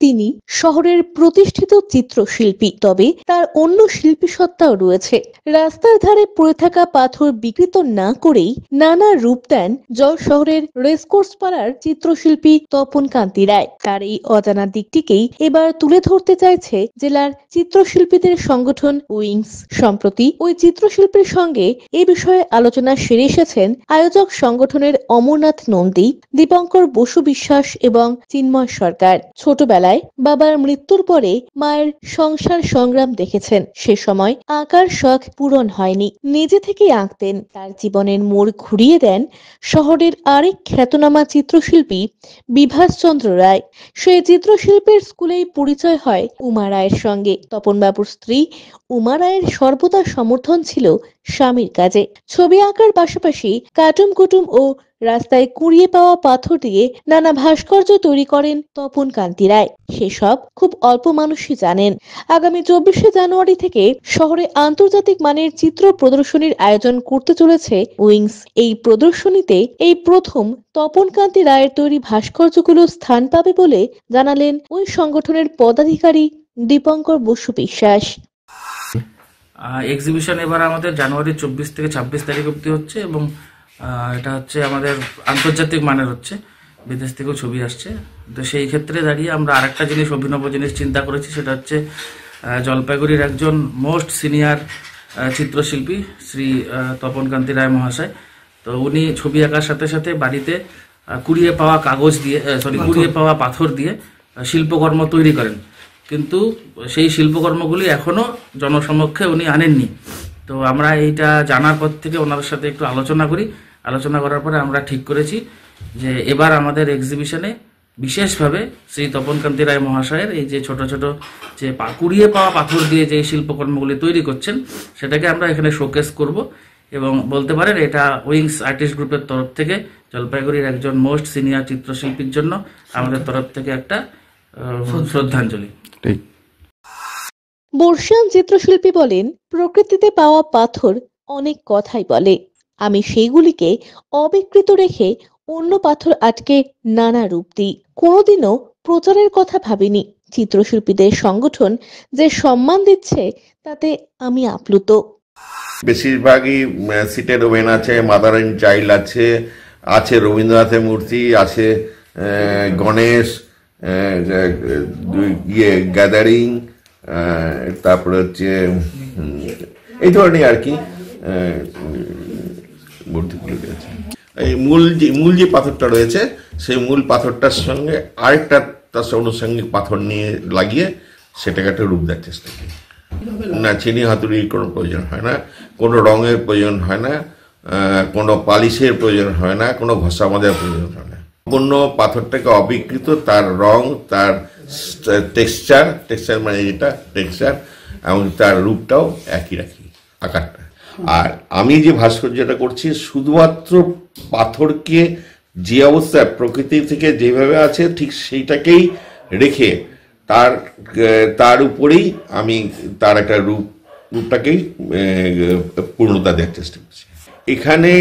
তিনি শহরের প্রতিষ্ঠিত চিত্রশিল্পী, তবে তার অন্য শিল্পী সত্তাও রয়েছে। রাস্তার ধারে পড়ে থাকা পাথর বিকৃত না করেই নানা রূপ দেন শহরের রেসকোর্স পাড়ার চিত্রশিল্পী তপন কান্তি রায়। তার এই অজানা দিকটিকেই এবার তুলে ধরতে চাইছে জেলার চিত্রশিল্পীদের সংগঠন উইংস। সম্প্রতি ওই চিত্রশিল্পীর সঙ্গে এ বিষয়ে আলোচনা সেরে এসেছেন আয়োজক সংগঠনের অমরনাথ নন্দী, দীপঙ্কর বসু বিশ্বাস এবং চিন্ময় সরকার। ছোটবেলায় বাবার মৃত্যুর পরে মায়ের সংসার সংগ্রাম দেখেছেন। সে সময় আঁকার শখ পূরণ হয়নি, নিজে থেকেই আঁকতেন। তার জীবনের মোড় ঘুরিয়ে দেন শহরের আরেক খ্যাতনামা চিত্রশিল্পী বিভাস চন্দ্র রায়। সেই চিত্রশিল্পের স্কুলেই পরিচয় হয় উমা রায়ের সঙ্গে। তপনবাবুর স্ত্রী উমা রায়ের সর্বদা সমর্থন ছিল স্বামীর কাজে। ছবি আঁকার পাশাপাশি কাটুম কুটুম ও রাস্তায় কুড়িয়ে পাওয়া পাথর দিয়ে নানা ভাস্কর্য তৈরি করেন তপন কান্তি রায়। সেসব খুব অল্প মানুষই জানেন। আগামী 24শে জানুয়ারি থেকে শহরে আন্তর্জাতিক মানের চিত্র প্রদর্শনীর আয়োজন করতে চলেছে উইংস। এই প্রদর্শনীতে এই প্রথম তপন কান্তি রায়ের তৈরি ভাস্কর্যগুলো স্থান পাবে বলে জানালেন ওই সংগঠনের পদাধিকারী দীপঙ্কর বসু বিশ্বাস। এক্সিবিশন এবার আমাদের জানুয়ারি 24 থেকে 26 তারিখ অবধি হচ্ছে এবং এটা হচ্ছে আমাদের আন্তর্জাতিক মানের হচ্ছে, বিদেশ থেকেও ছবি আসছে। তো সেই ক্ষেত্রে দাঁড়িয়ে আমরা আরেকটা জিনিস, অভিনব জিনিস চিন্তা করেছি, সেটা হচ্ছে জলপাইগুড়ির একজন মোস্ট সিনিয়র চিত্রশিল্পী শ্রী তপন কান্তি রায় মহাশয়। তো উনি ছবি আঁকার সাথে সাথে বাড়িতে কুড়িয়ে পাওয়া কুড়িয়ে পাওয়া পাথর দিয়ে শিল্পকর্ম তৈরি করেন, কিন্তু সেই শিল্পকর্মগুলি এখনো জনসমক্ষে উনি আনেননি। তো আমরা এইটা জানার পর থেকে ওনার সাথে একটু আলোচনা করার পরে আমরা ঠিক করেছি যে এবার আমাদের এক্সিবিশনে বিশেষভাবে শ্রী তপন কান্তি রায় মহাশয়ের এই যে ছোট ছোট যে কুড়িয়ে পাওয়া পাথর দিয়ে যে শিল্পকর্মগুলি তৈরি করছেন সেটাকে আমরা এখানে শোকেস করব। এবং বলতে পারেন এটা উইংস আর্টিস্ট গ্রুপের তরফ থেকে জলপাইগুড়ির একজন মোস্ট সিনিয়র চিত্রশিল্পীর জন্য আমাদের তরফ থেকে একটা শ্রদ্ধাঞ্জলি। বর্ষিয়ান চিত্রশিল্পী বলেন, প্রকৃতিতে পাওয়া পাথর অনেক কথাই বলে। আমি সেইগুলিকে অবিকৃত রেখে অন্য পাথর আটকে নানা রূপ দিই। কোনোদিনও প্রচারের কথা ভাবিনি। চিত্রশিল্পীদের সংগঠন যে সম্মান দিচ্ছে তাতে আমি আপ্লুত। বেশিরভাগই সিটেড ওমেন আছে, মাদার এন্ড চাইল্ড আছে রবীন্দ্রনাথের মূর্তি আছে, গণেশ, গ্যাদারিং, তারপরে হচ্ছে এই ধরনের আর কি মূর্তিগুলো রয়েছে। এই মূল যে পাথরটা রয়েছে সেই মূল পাথরটার সঙ্গে আরেকটা তার অনুষঙ্গিক পাথর নিয়ে লাগিয়ে সেটাকে একটা রূপ দেওয়ার চেষ্টা করি। না চিনি হাতুড়ির কোনো প্রয়োজন হয় না, কোনো রঙের প্রয়োজন হয় না, কোনো পালিশের প্রয়োজন হয় না, কোনো ঘষা মাজার প্রয়োজন হয় না। সম্পূর্ণ পাথরটাকে অবিকৃত, তার রং, তার টেক্সচার মানে যেটা টেক্সচার এবং তার রূপটাও একই রাখি, আকারটা। আর আমি যে ভাস্কর্যটা করছি শুধুমাত্র পাথরকে যে অবস্থায় প্রকৃতি থেকে যেভাবে আছে ঠিক সেইটাকেই রেখে তার উপরেই আমি তার একটা রূপটাকেই পূর্ণতা দেওয়ার চেষ্টা করছি। এখানে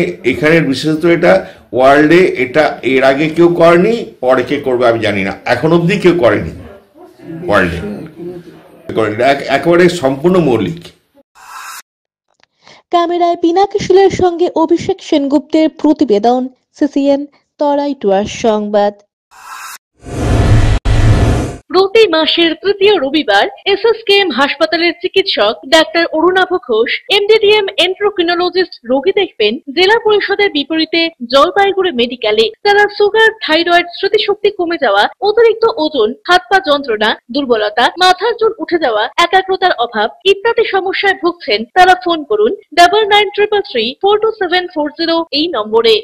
বিশেষত এটা ওয়ার্ল্ডে এটা এর আগে কেউ করেনি, পরে কে করবে আমি জানি না, এখন অবধি কেউ করেনি ওয়ার্ল্ডে, একেবারে সম্পূর্ণ মৌলিক। ক্যামেরায় পিনাকিশিলের সঙ্গে অভিষেক সেনগুপ্তের প্রতিবেদন, সিসিএন তরাই টুয়ার সংবাদ। প্রতি মাসের তৃতীয় রবিবার এসএসকেএম হাসপাতালের চিকিৎসক ডাক্তার অরুণাভ ঘোষ এমডিডিএম এন্ড্রোক্রিনোলজিস্ট রোগী দেখবেন জেলা পরিষদের বিপরীতে জলপাইগুড়ি মেডিকেলে। তারা সুগার, থাইরয়েড, স্মৃতিশক্তি কমে যাওয়া, অতিরিক্ত ওজন, হাত পা যন্ত্রণা, দুর্বলতা, মাথার চুল উঠে যাওয়া, একাগ্রতার অভাব ইত্যাদি সমস্যায় ভুগছেন। তারা ফোন করুন 9933342740 এই নম্বরে।